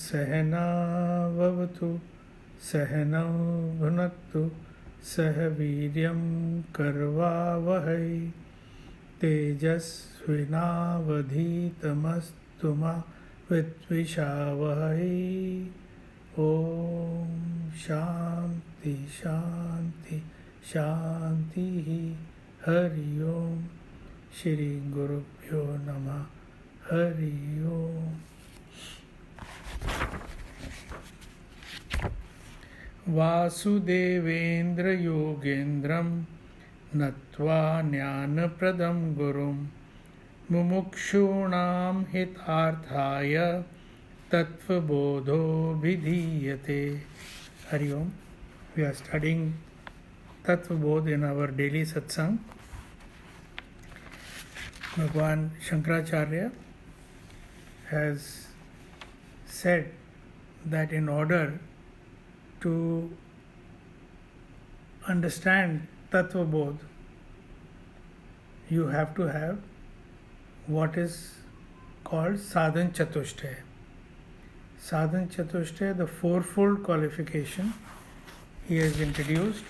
सहनाववतु सहनौ भुनक्तु सह वीर्यं करवावहै तेजस्विनावधीतमस्तु मा विद्विषावहै। ओम शांति शांति शांति। हरि ओम। श्री गुरुभ्यो नमः। हरि ओम। वासुदेवेन्द्र योगेन्द्रं नत्वा ज्ञानप्रदं गुरुं मुमुक्षूणां हितार्थाय तत्वबोधोऽभिधीयते। हरि ओम। We are studying Tattvabodh in our daily satsang. Bhagwan Shankaracharya has said that in order to understand Tattvabodh, you have to have what is called Sadhan Chatushtaya. Sadhan Chatushtaya, the fourfold qualification, he has introduced,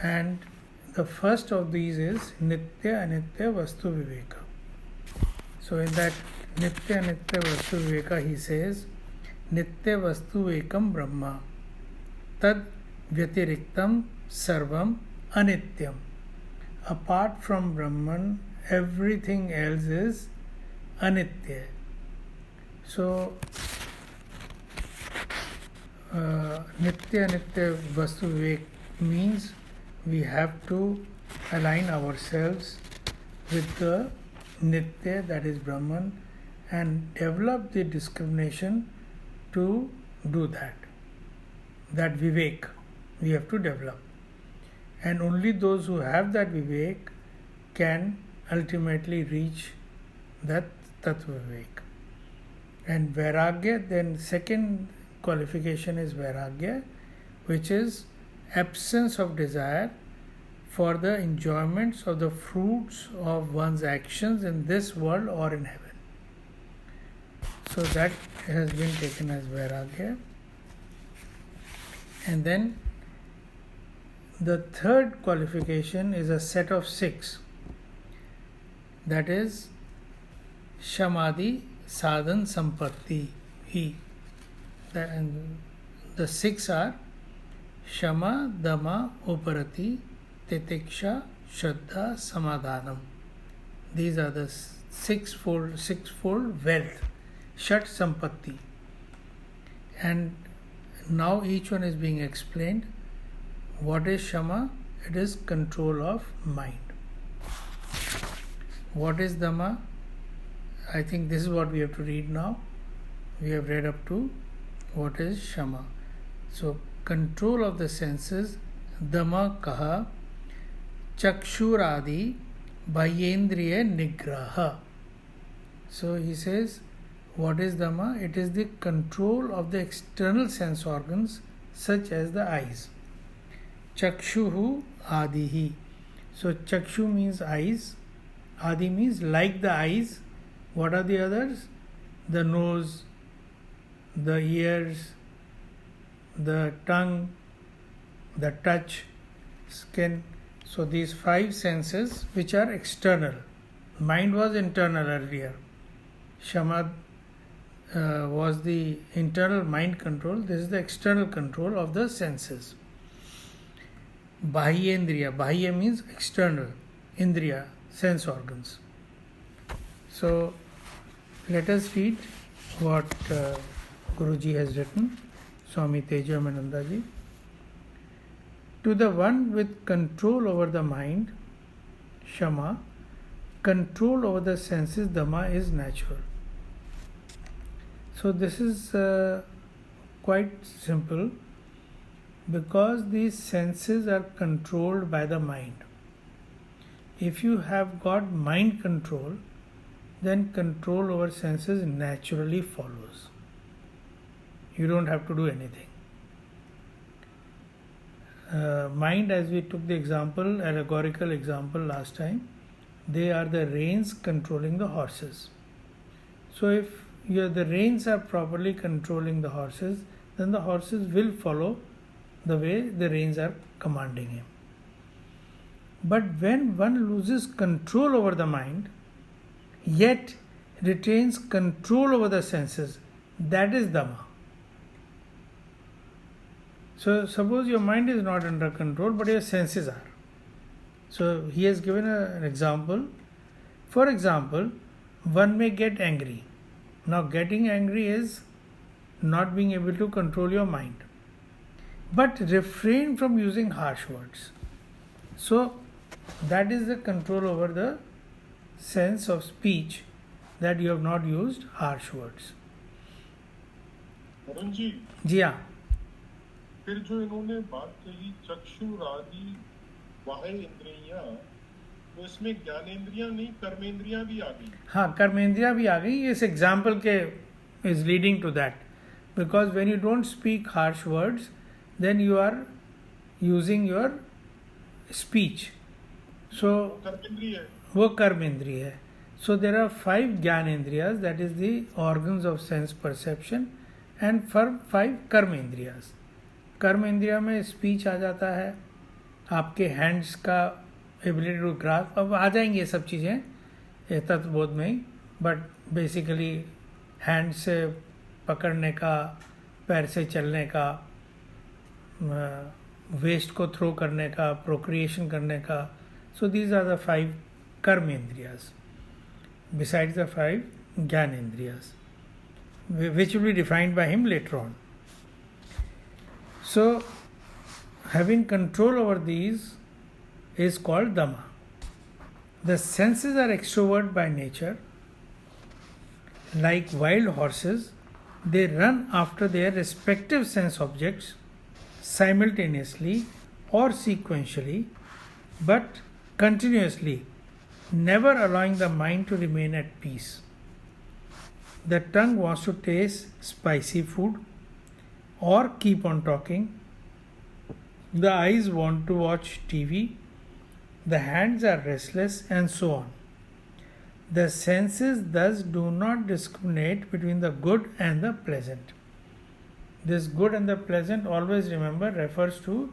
and the first of these is Nitya Anitya Vastu Viveka. So in that Nitya Anitya Vastu Viveka he says, Nitya Vastu Ekam Brahma Tad Vyatiriktam Sarvam Anityam. Apart from Brahman, everything else is Anitya. So Nitya Anitya Vastu Vivek means we have to align ourselves with the Nitya, that is Brahman, and develop the discrimination to do that. That Vivek we have to develop. And only those who have that Vivek can ultimately reach that Tattva Vivek. And Vairagya, then second qualification is Vairagya, which is absence of desire for the enjoyments of the fruits of one's actions in this world or in heaven. So that has been taken as Vairagya. And then the third qualification is a set of 6. That is Shamadhi Sadhan Sampatti. And the 6 are Shama, Dama, Uparati, Titiksha, Shraddha, Samadhanam. These are the sixfold wealth, Shat Sampatti. And now each one is being explained. What is Shama? It is control of mind. What is Dama? I think this is what we have to read now. We have read up to what is Shama. So, control of the senses, Dama kaha, Chakshuradi, Bahyendriya Nigraha. So, he says, what is Dama? It is the control of the external sense organs such as the eyes. Chakshuhu Adihi. So, Chakshu means eyes. Adi means like the eyes. What are the others? The nose, the ears, the tongue, the touch, skin. So these 5 senses which are external. Mind was internal earlier. Shama was the internal mind control. This is the external control of the senses. Bahyendriya. Bahya means external. Indriya, sense organs. So let us read what Guruji has written, Swami Tejamananda ji. To the one with control over the mind, Shama, control over the senses, Dhamma, is natural. So this is quite simple, because these senses are controlled by the mind. If you have got mind control, then control over senses naturally follows. You don't have to do anything. Mind, as we took the example, allegorical example last time, they are the reins controlling the horses. So if the reins are properly controlling the horses, then the horses will follow the way the reins are commanding him. But when one loses control over the mind, yet retains control over the senses, that is Dhamma. So suppose your mind is not under control, but your senses are. So he has given an example. For example, one may get angry. Now getting angry is not being able to control your mind. But refrain from using harsh words. So that is the control over the sense of speech, that you have not used harsh words. Varun ji जी हाँ, फिर जो इन्होंने बात कही चक्षुर आदि बाह्य इंद्रियां, तो इसमें ज्ञानेंद्रियां नहीं कर्मेंद्रियां भी आ गई. हाँ कर्मेंद्रिया भी आ गई. इस एग्जाम्पल के is leading to that, because when you don't speak harsh words, then you are using your speech. So कर्मेंद्रिय है. वो कर्मेंद्रिय है. So there are 5 ज्ञानेंद्रियास, that is the organs of sense perception, and 5 कर्मेंद्रियास. कर्मेंद्रिया में स्पीच आ जाता है, आपके hands का ability to grasp, अब आ जाएंगी ये सब चीज़ें तत्वबोध में ही, बट बेसिकली हैंड से पकड़ने का, पैर से चलने का, वेस्ट को थ्रो करने का, प्रोक्रिएशन करने का. सो दीज आर द 5 कर्मेंद्रियास besides the 5 Gyanendriyas, which will be defined by him later on. So, having control over these is called Dhamma. The senses are extrovert by nature. Like wild horses, they run after their respective sense objects simultaneously or sequentially, but continuously, never allowing the mind to remain at peace. The tongue wants to taste spicy food or keep on talking. The eyes want to watch TV. The hands are restless, and so on. The senses thus do not discriminate between the good and the pleasant. This good and the pleasant, always remember, refers to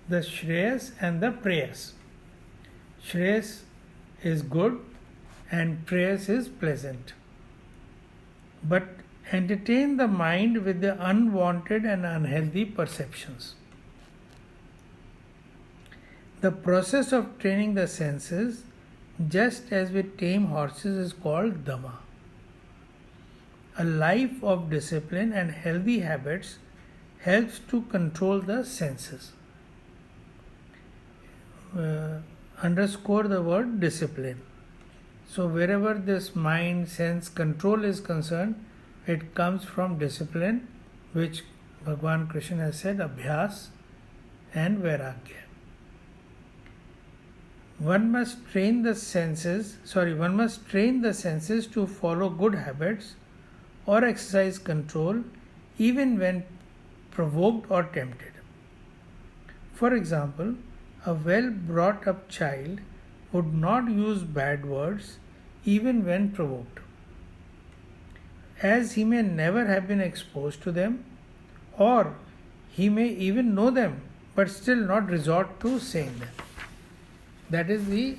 the Shreyas and the Preyas. Shreyas is good and Preyas is pleasant. But entertain the mind with the unwanted and unhealthy perceptions. The process of training the senses, just as with tame horses, is called Dhamma. A life of discipline and healthy habits helps to control the senses. Underscore the word discipline. So wherever this mind sense control is concerned, it comes from discipline, which Bhagwan Krishna has said, Abhyas and Vairagya. One must train the senses to follow good habits or exercise control even when provoked or tempted. For example, a well brought up child would not use bad words even when provoked, as he may never have been exposed to them, or he may even know them but still not resort to saying them. That is the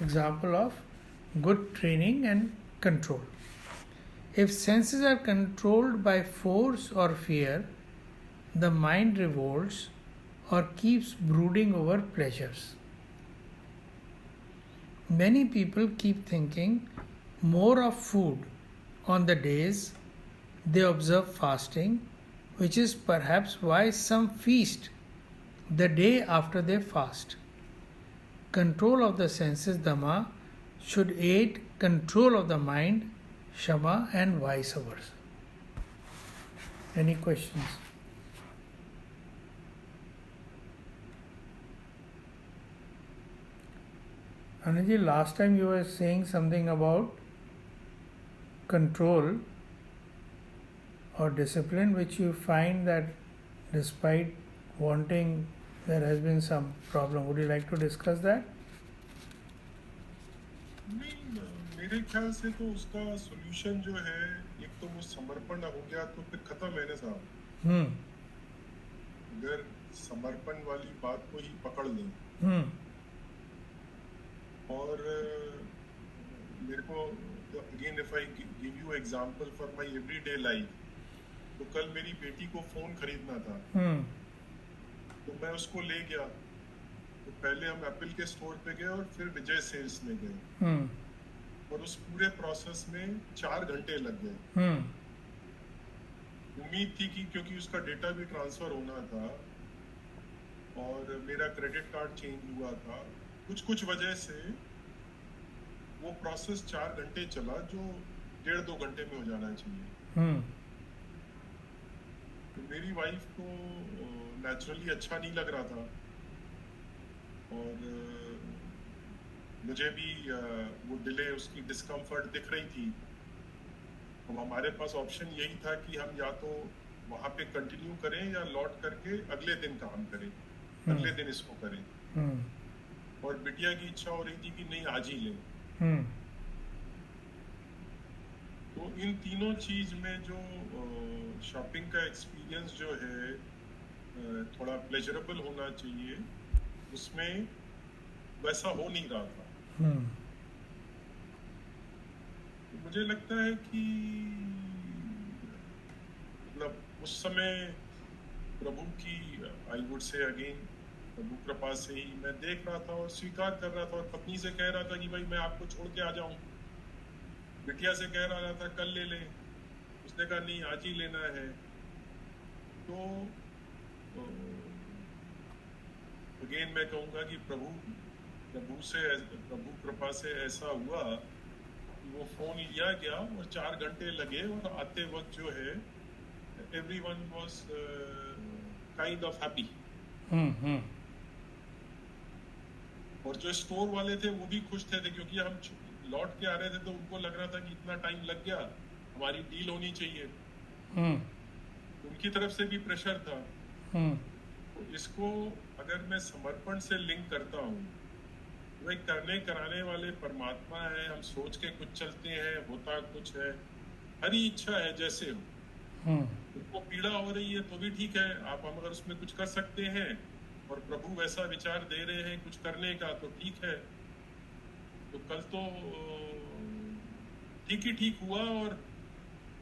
example of good training and control. If senses are controlled by force or fear, the mind revolts or keeps brooding over pleasures. Many people keep thinking more of food on the days they observe fasting, which is perhaps why some feast the day after they fast. Control of the senses, Dhamma, should aid control of the mind, Shama, and vice versa. Any questions? Anuji, last time you were saying something about control or discipline, which you find that despite wanting, there has been some problem. Would you like to discuss that? नहीं, मेरे ख्याल से तो उसका solution जो है, एक तो वो समर्पण हो गया तो फिर खत्म है ना साहब। हम्म अगर समर्पण वाली बात को ही पकड़ लें हम्म और मेरे को again if I give you example for my everyday life, तो कल मेरी बेटी को फोन खरीदना था, हम्म तो मैं उसको ले गया। तो पहले हम एप्पल के स्टोर पे गए और फिर विजय सेल्स में गए, हम्म और उस पूरे प्रोसेस में 4 घंटे लग गए। हम्म उम्मीद थी कि क्योंकि उसका डेटा भी ट्रांसफर होना था और मेरा क्रेडिट कार्ड चेंज हुआ था, कुछ वजह से वो प्रोसेस 4 घंटे चला, जो 1.5-2 घंटे में हो जाना चाहिए। हम्म तो मेरी वाइफ को नेचुरली अच्छा नहीं लग रहा था, और मुझे भी वो डिले, उसकी डिस्कम्फर्ट दिख रही थी। तो हमारे पास ऑप्शन यही था कि हम या तो वहाँ पे कंटिन्यू करें या लौट करके अगले दिन काम करें, अगले दिन इसको करें। और बिटिया की इच्छा हो रही थी कि नहीं आज ही लें। तो इन तीनों चीज में जो शॉपिंग का एक्सपीरियंस जो है थोड़ा प्लेजरेबल होना चाहिए, उसमें वैसा हो नहीं रहा था। तो मुझे लगता है कि मतलब उस समय प्रभु की, आई वुड से अगेन, प्रभु कृपा से ही मैं देख रहा था और स्वीकार कर रहा था, और पत्नी से कह रहा था कि भाई मैं आपको छोड़ के आ जाऊं। बिटिया से कह रहा था कल ले लें, उसने कहा नहीं आज ही लेना है। तो अगेन मैं कहूंगा कि प्रभु कृपा से ऐसा हुआ कि वो फोन लिया गया और 4 घंटे लगे, और आते वक्त जो है everyone was kind of happy। और जो स्टोर वाले थे वो भी खुश थे, क्योंकि हम लौट के आ रहे थे तो उनको लग रहा था कि इतना टाइम लग गया, हमारी डील होनी चाहिए। उनकी तरफ से भी प्रेशर था। तो इसको अगर मैं समर्पण से लिंक करता हूँ, वह करने कराने वाले परमात्मा है, हम सोच के कुछ चलते हैं, होता कुछ है, हरी इच्छा है जैसे हो। उनको पीड़ा हो रही है तो भी ठीक है, आप हम अगर उसमें कुछ कर सकते हैं और प्रभु वैसा विचार दे रहे हैं कुछ करने का तो ठीक है। तो कल तो ठीक ही ठीक हुआ,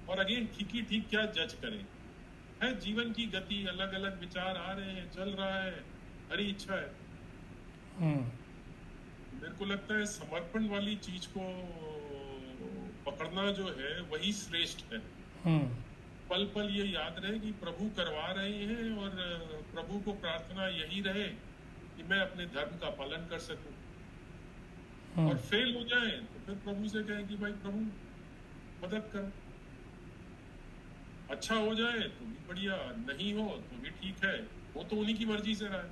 और अगेन ठीक ही ठीक क्या जज करें, है जीवन की गति, अलग अलग विचार आ रहे हैं, चल रहा है, हरी इच्छा है। मेरे को लगता है समर्पण वाली चीज को पकड़ना जो है वही श्रेष्ठ है। पल पल ये याद रहे कि प्रभु करवा रहे हैं, और प्रभु को प्रार्थना यही रहे कि मैं अपने धर्म का पालन कर सकूं। और फेल हो जाए तो फिर प्रभु से कहें कि भाई प्रभु मदद कर। अच्छा हो जाए तो भी बढ़िया, नहीं हो तो भी ठीक है, वो तो उन्हीं की मर्जी से रहा है।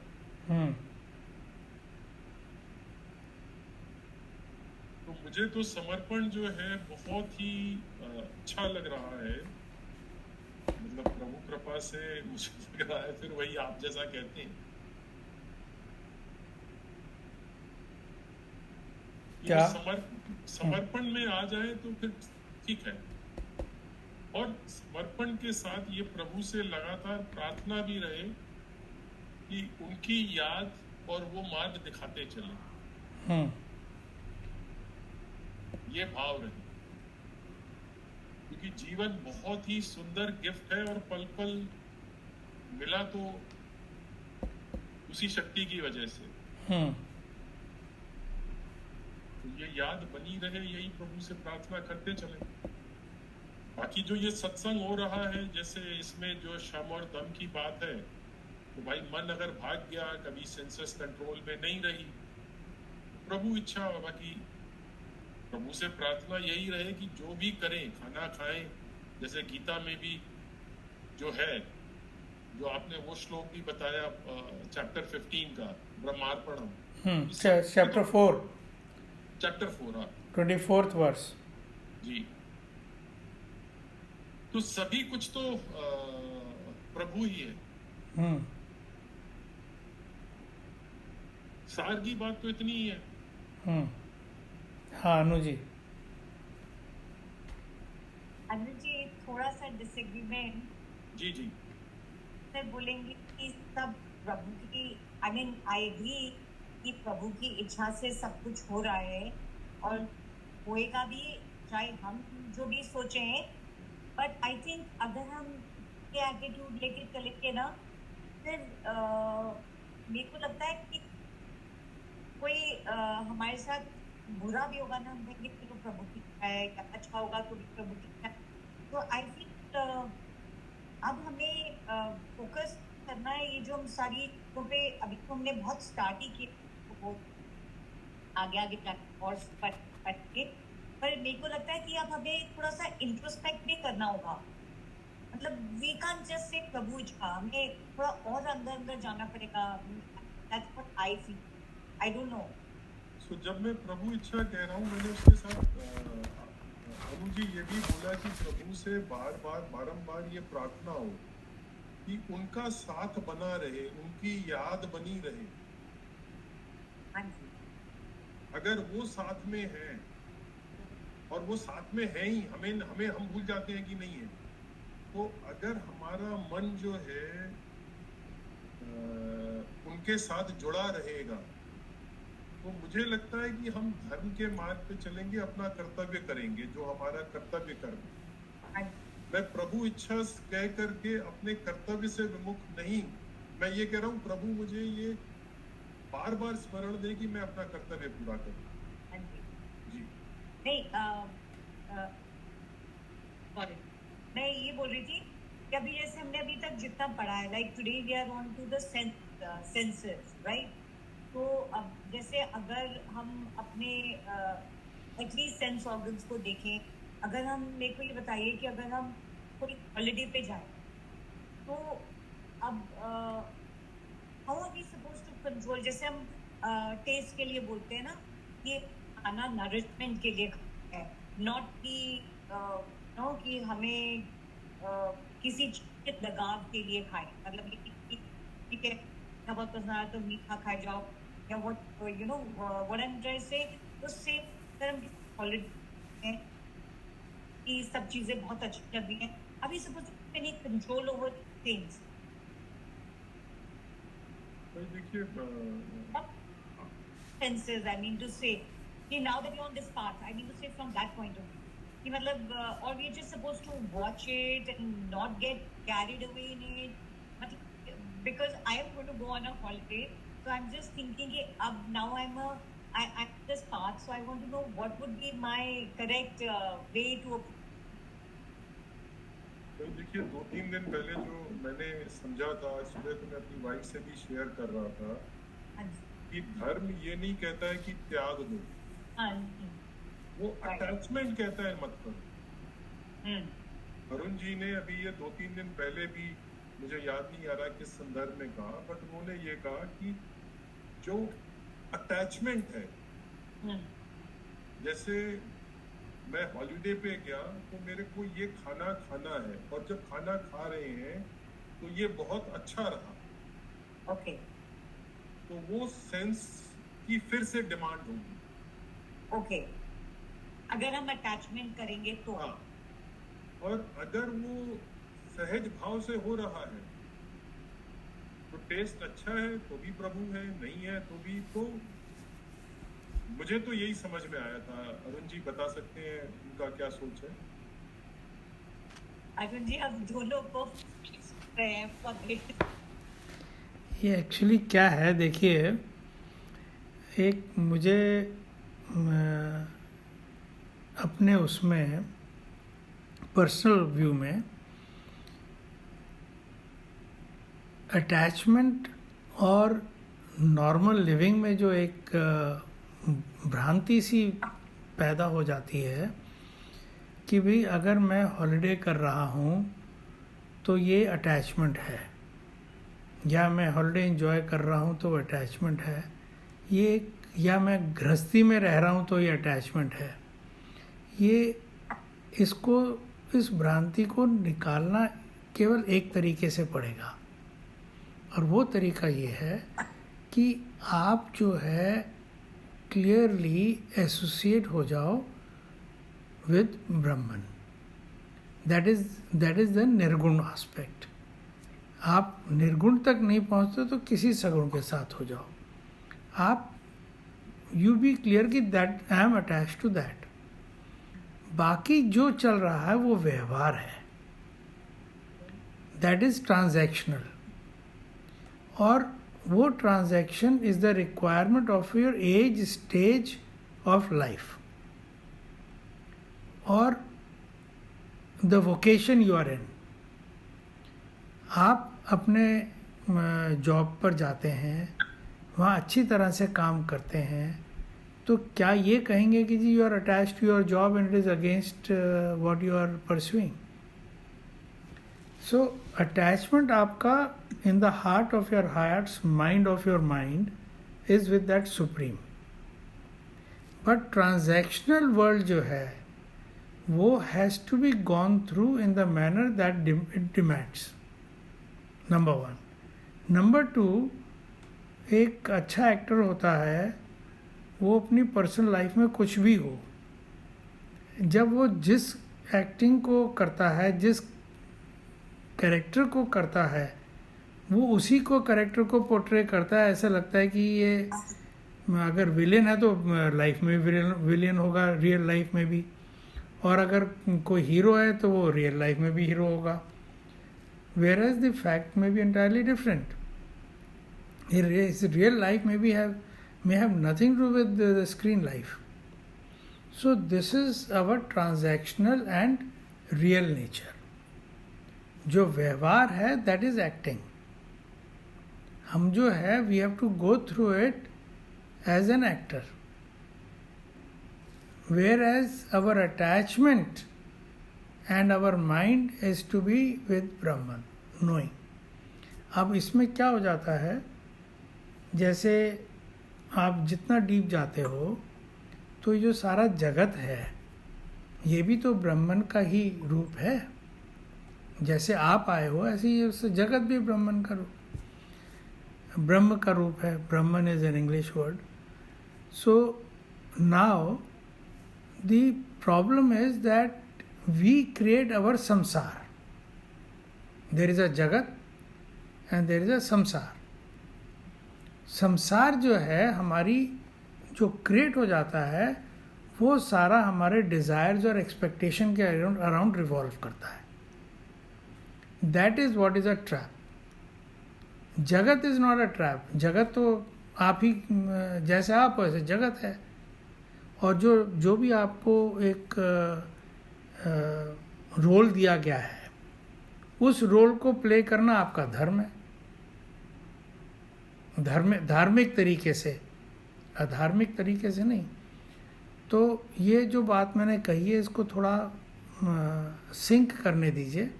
तो मुझे तो समर्पण जो है बहुत ही अच्छा लग रहा है, मतलब प्रभु कृपा से मुझे लग रहा है, फिर वही आप जैसा कहते हैं क्या समर्पण में आ जाए तो फिर ठीक है। और समर्पण के साथ ये प्रभु से लगातार प्रार्थना भी रहे कि उनकी याद और वो मार्ग दिखाते चले, ये भाव रहे, क्योंकि जीवन बहुत ही सुंदर गिफ्ट है, और पल पल मिला तो उसी शक्ति की वजह से। तो ये याद बनी रहे, यही प्रभु से प्रार्थना करते चले। बाकी जो ये सत्संग हो रहा है, जैसे इसमें जो शम और दम की बात है, तो भाई मन अगर भाग गया, कभी सेंसस कंट्रोल में नहीं रही, प्रभु इच्छा हो। बाकी प्रभु से प्रार्थना यही रहे कि जो भी करें, खाना खाएं, जैसे गीता में भी जो है, जो आपने वो श्लोक भी बताया चैप्टर 15 का, ब्रह्मार्पणम, चैप्टर 4 24th वर्स जी। तो सभी कुछ तो प्रभु ही है। सार की बात तो इतनी ही है। हाँ अनु जी, अनुज जी थोड़ा सा डिसएग्रीमेंट, जी जी सर बोलेंगे कि सब प्रभु की, आई मीन आई एग्री कि प्रभु की इच्छा से सब कुछ हो रहा है और होएगा भी, चाहे हम जो भी सोचे, बट आई थिंक अगर हम ये एटीट्यूड लेके चलेंगे ना, फिर मेरे को लगता है कि कोई हमारे साथ बुरा भी होगा ना, हम कहेंगे कि तो प्रभु की इच्छा है, या अच्छा होगा तो भी प्रभु की इच्छा है। तो आई थिंक अब हमें फोकस करना है ये जो हम सारी चीजों पे, अभी तो हमने बहुत स्टार्ट ही किया, तो आगे आगे और पढ़ के, पर मेरे को लगता है कि अब हमें थोड़ा सा इंट्रोस्पेक्ट भी करना होगा। मतलब वी कांट जस्ट से प्रभु इच्छा, हमें थोड़ा और अंदर अंदर जाना पड़ेगा। That's what I feel, I don't know. So जब मैं प्रभु इच्छा कह रहा हूँ, मैंने उसके साथ अनु जी ये भी बोला कि प्रभु से बार बार बारंबार ये प्रार्थना हो कि उनका साथ बना रहे, उनकी याद बनी रहे। हाँ जी, अगर वो साथ में है, और वो साथ में है ही, हमें हम भूल जाते हैं कि नहीं है, तो अगर हमारा मन जो है उनके साथ जुड़ा रहेगा, तो मुझे लगता है कि हम धर्म के मार्ग पे चलेंगे, अपना कर्तव्य करेंगे, जो हमारा कर्तव्य कर्म। हाँ जी, मैं प्रभु इच्छा कह करके अपने कर्तव्य से विमुख नहीं, मैं ये कह रहा हूँ प्रभु मुझे ये बार बार स्मरण दे कि मैं अपना कर्तव्य पूरा करूँ। हाँ जी। जी नहीं, सॉरी, मैं ये बोल रही थी कि अभी जैसे हमने अभी तक जितना पढ़ा है, like today we are on to the senses, right? तो अब जैसे अगर हम अपने एटलीस्ट सेंस ऑर्गन्स को देखें, अगर हम, मेरे को ये बताइए कि अगर हम कोई हॉलिडे पे जाए, तो अब how are we suppose to control, जैसे हम टेस्ट के लिए बोलते हैं ना, ये खाना नरिशमेंट के लिए खाना है, नॉट कि नो कि हमें किसी चीज के लगाव के लिए खाए, मतलब ये कि ठीक है बहुत पसंद आया तो मीठा खाए जाओ, या what you know what I am trying to say, उससे अगर हम हॉलिडे हैं कि सब चीजें बहुत अच्छी लग रही हैं, अभी suppose can control over things. देखिए senses, I mean to say, कि now that you're on this path, I mean to say from that point of view, कि मतलब or we're just supposed to watch it and not get carried away in it, मतलब because I am going to go on a holiday, so I'm just thinking कि अब now I'm this path, so I want to know what would be my correct way to. तो देखिए 2-3 दिन पहले जो मैंने समझा था, सुबह तो मैं अपनी वाइफ से भी शेयर कर रहा था कि धर्म ये नहीं कहता है कि त्याग दो, वो अटैचमेंट कहता है मत करो। अरुण जी ने अभी ये 2-3 दिन पहले भी, मुझे याद नहीं आ रहा किस संदर्भ में कहा, बट उन्होंने ये कहा कि जो अटैचमेंट है, जैसे मैं हॉलिडे पे गया तो मेरे को ये खाना खाना है, और जब खाना खा रहे हैं तो ये बहुत अच्छा रहा, ओके, तो वो सेंस की फिर से डिमांड होगी। ओके, अगर हम अटैचमेंट करेंगे तो। हाँ, और अगर वो सहज भाव से हो रहा है तो टेस्ट अच्छा है तो भी प्रभु है, नहीं है तो भी, तो मुझे तो यही समझ में आया था। अरुण जी बता सकते हैं उनका क्या सोच है? अरुण जी अब दोनों को ये एक्चुअली क्या है, देखिए, एक मुझे अपने उसमें पर्सनल व्यू में अटैचमेंट और नॉर्मल लिविंग में जो एक भ्रांति सी पैदा हो जाती है कि भाई अगर मैं हॉलिडे कर रहा हूँ तो ये अटैचमेंट है, या मैं हॉलिडे एंजॉय कर रहा हूँ तो अटैचमेंट है, ये, या मैं गृहस्थी में रह रहा हूँ तो ये अटैचमेंट है। ये इसको, इस भ्रांति को निकालना केवल एक तरीके से पड़ेगा, और वो तरीका ये है कि आप जो है क्लियरली एसोसिएट हो जाओ with Brahman. That is the निर्गुण एस्पेक्ट. आप निर्गुण तक नहीं पहुंचते तो किसी सगुण के साथ हो जाओ. आप यू बी क्लियर कि that I am attach to that. बाकी जो चल रहा है वो व्यवहार है, दैट इज ट्रांजैक्शनल. और वो transaction is the requirement of your age stage of life और the vocation you are in. आप अपने जॉब पर जाते हैं, वहाँ अच्छी तरह से काम करते हैं, तो क्या ये कहेंगे कि जी you are attach to your job and it is against what you are pursuing. So attachment आपका in the heart of your hearts, mind of your mind is with that supreme. But transactional world जो है वो has to be gone through in the manner that it demands. Number one. Number two, एक अच्छा actor होता है वो अपनी personal life में कुछ भी हो, जब वो जिस एक्टिंग को करता है, जिस कैरेक्टर को करता है, वो उसी को कैरेक्टर को पोर्ट्रे करता है. ऐसा लगता है कि ये अगर विलेन है तो लाइफ में भी विलेन होगा, रियल लाइफ में भी, और अगर कोई हीरो है तो वो रियल लाइफ में भी हीरो होगा. whereas the fact may be entirely different. His real life may have nothing to do with the screen life. So this is our transactional and real nature. जो व्यवहार है that is acting. हम जो है we have to go through it as an actor. Whereas our attachment and our mind is to be with Brahman, knowing. अब इसमें क्या हो जाता है, जैसे आप जितना डीप जाते हो तो जो सारा जगत है ये भी तो ब्रह्मन का ही रूप है. जैसे आप आए हो ऐसे ही जगत भी ब्रह्मन का रूप, ब्रह्म का रूप है. Brahman is an English word. So now the problem is that we create our samsar. There is a jagat and there is a samsar. संसार जो है हमारी जो क्रिएट हो जाता है वो सारा हमारे डिज़ायर्स और एक्सपेक्टेशन के अराउंड रिवॉल्व करता है. That is what is a trap. जगत इज़ नॉट अ ट्रैप. जगत तो आप ही जैसे आप वैसे जगत है. और जो भी आपको एक रोल दिया गया है उस रोल को प्ले करना आपका धर्म है. धार्मिक तरीके से, अधार्मिक तरीके से नहीं. तो ये जो बात मैंने कही है इसको थोड़ा सिंक करने दीजिए.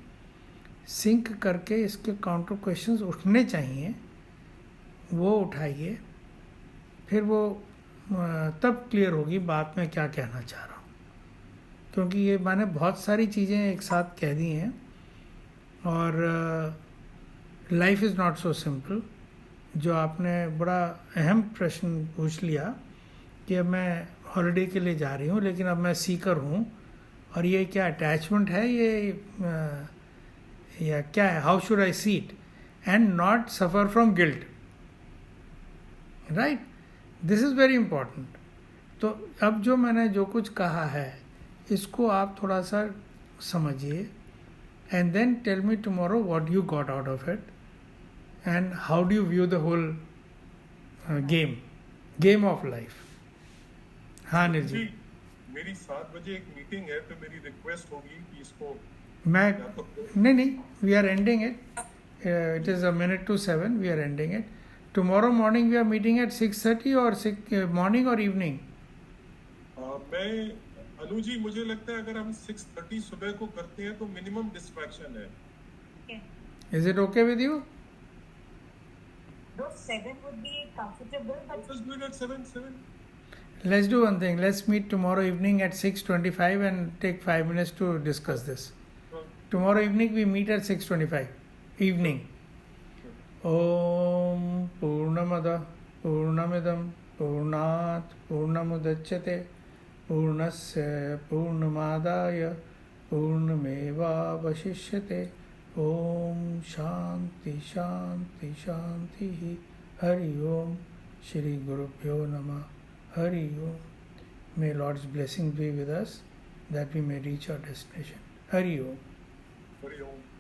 सिंक करके इसके काउंटर क्वेश्चंस उठने चाहिए, वो उठाइए, फिर वो तब क्लियर होगी बात मैं क्या कहना चाह रहा हूँ. क्योंकि ये मैंने बहुत सारी चीज़ें एक साथ कह दी हैं और life is not so simple. जो आपने बड़ा अहम प्रश्न पूछ लिया कि अब मैं हॉलिडे के लिए जा रही हूँ लेकिन अब मैं सीकर हूँ और ये क्या अटैचमेंट है ये या क्या है, how should I see it and not suffer from guilt. Right, this is very important. तो अब जो मैंने जो कुछ कहा है इसको आप थोड़ा सा समझिए and then tell me tomorrow what you got out of it and how do you view the whole game of life. हाँ अनिल जी, मेरी 7 बजे एक मीटिंग है तो मेरी रिक्वेस्ट होगी कि इसको मैं नहीं we are ending it. It is 6:45 we are ending it. Tomorrow morning we are meeting at 6:30 और मॉर्निंग और इवनिंग. मैं अनु जी मुझे लगता है अगर हम 6:30 सुबह को करते हैं तो मिनिमम डिस्ट्रैक्शन है. Is it okay with you? No, 7 would be comfortable, but Just do it at 7. Let's do one thing. Let's meet tomorrow evening at 6:25 and take 5 minutes to discuss this. Tomorrow evening we meet at 6:25 evening. Om Purnamada Purnamidam Purnat Purnamudachyate Purnasya Purnamadaya पूर्णमेवावशिष्यते. Om Shanti Shanti Shanti. Hari Om. Shri Guru Bhyo Namah. Hari Om. May Lord's blessings be with us that we may reach our destination. Hari Om. Hari Om.